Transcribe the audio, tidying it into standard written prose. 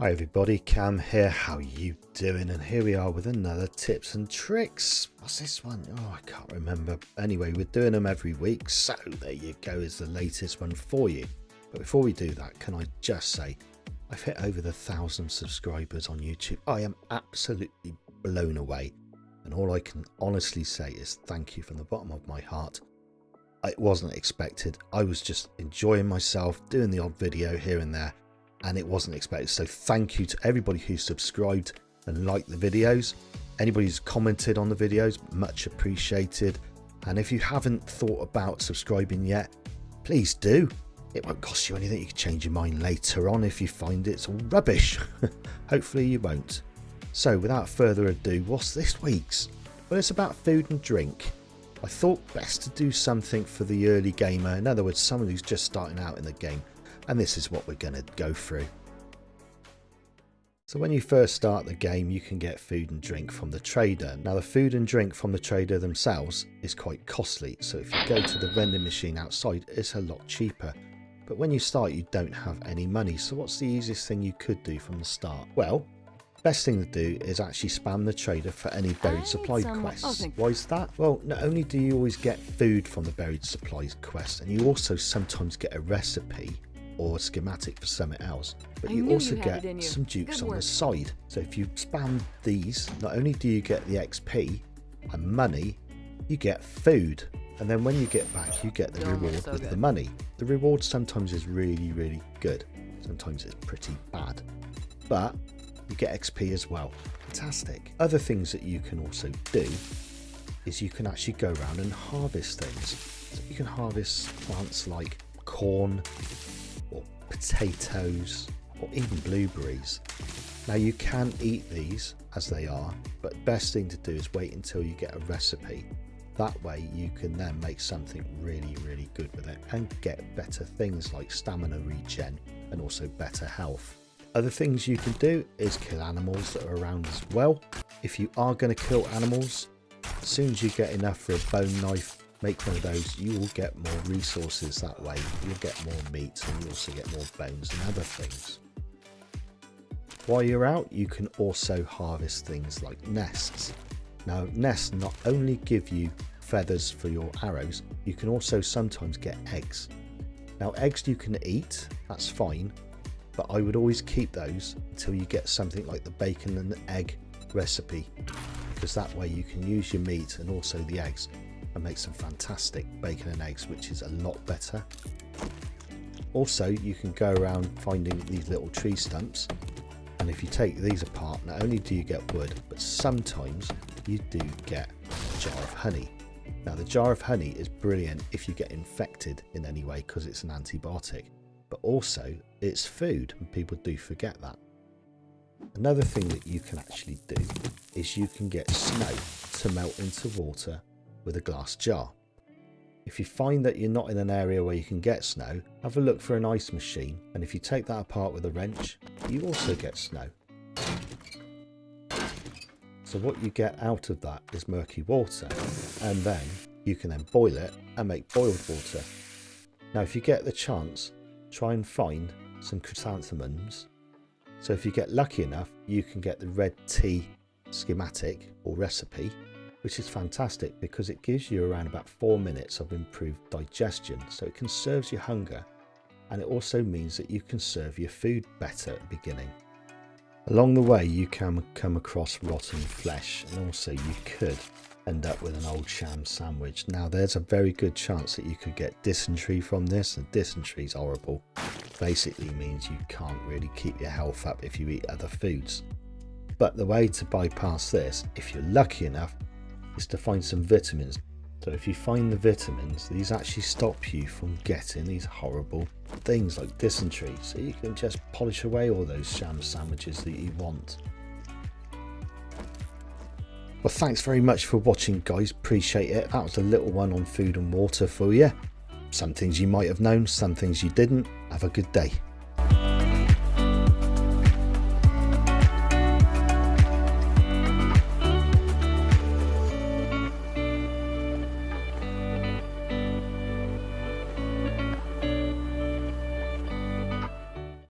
Hi everybody, Cam here, how you doing? And here we are with another tips and tricks. What's this one? Oh, I can't remember. Anyway, we're doing them every week, so there you go, is the latest one for you. But before we do that, can I just say, I've hit over the 1,000 subscribers on YouTube. I am absolutely blown away. And all I can honestly say is thank you from the bottom of my heart. It wasn't expected. I was just enjoying myself, doing the odd video here and there. And it wasn't expected. So thank you to everybody who subscribed and liked the videos. Anybody who's commented on the videos, much appreciated. And if you haven't thought about subscribing yet, please do. It won't cost you anything. You can change your mind later on if you find it's all rubbish. Hopefully you won't. So without further ado, what's this week's? Well, it's about food and drink. I thought best to do something for the early gamer. In other words, someone who's just starting out in the game. And this is what we're going to go through. So when you first start the game, you can get food and drink from the trader. Now the food and drink from the trader themselves is quite costly. So if you go to the vending machine outside, it's a lot cheaper. But when you start, you don't have any money. So what's the easiest thing you could do from the start? Well, best thing to do is actually spam the trader for any buried supply quests. Why is that? Well, not only do you always get food from the buried supplies quest, and you also sometimes get a recipe or a schematic for something else, but you also get some dukes on the side. So if you spam these, not only do you get the XP and money, you get food, and then when you get back you get the reward with the money. The reward sometimes is really good, sometimes it's pretty bad, but you get XP as well. Fantastic. Other things that you can also do is you can actually go around and harvest things. So you can harvest plants like corn or potatoes or even blueberries. Now you can eat these as they are, but best thing to do is wait until you get a recipe. That way you can then make something really good with it and get better things like stamina regen and also better health. Other things you can do is kill animals that are around as well. If you are going to kill animals, as soon as you get enough for a bone knife, make one of those, you will get more resources that way. You'll get more meat and you also get more bones and other things. While you're out, you can also harvest things like nests. Now, nests not only give you feathers for your arrows, you can also sometimes get eggs. Now, eggs you can eat, that's fine, but I would always keep those until you get something like the bacon and egg recipe, because that way you can use your meat and also the eggs and make some fantastic bacon and eggs, which is a lot better. Also, you can go around finding these little tree stumps, and if you take these apart, not only do you get wood, but sometimes you do get a jar of honey. Now the jar of honey is brilliant if you get infected in any way because it's an antibiotic, but also it's food, and people do forget that. Another thing that you can actually do is you can get snow to melt into water with a glass jar. If you find that you're not in an area where you can get snow, have a look for an ice machine, and if you take that apart with a wrench, you also get snow. So what you get out of that is murky water, and then you can then boil it and make boiled water. Now if you get the chance, try and find some chrysanthemums. So if you get lucky enough, you can get the red tea schematic or recipe, which is fantastic because it gives you around about 4 minutes of improved digestion, so it conserves your hunger, and it also means that you can serve your food better at the beginning. Along the way you can come across rotten flesh, and also you could end up with an old sham sandwich. Now there's a very good chance that you could get dysentery from this, and dysentery is horrible. Basically means you can't really keep your health up if you eat other foods. But the way to bypass this, if you're lucky enough, is to find some vitamins. So if you find the vitamins, these actually stop you from getting these horrible things like dysentery, so you can just polish away all those sham sandwiches that you want. Well, thanks very much for watching, guys, appreciate it. That was a little one on food and water for you. Some things you might have known, some things you didn't. Have a good day.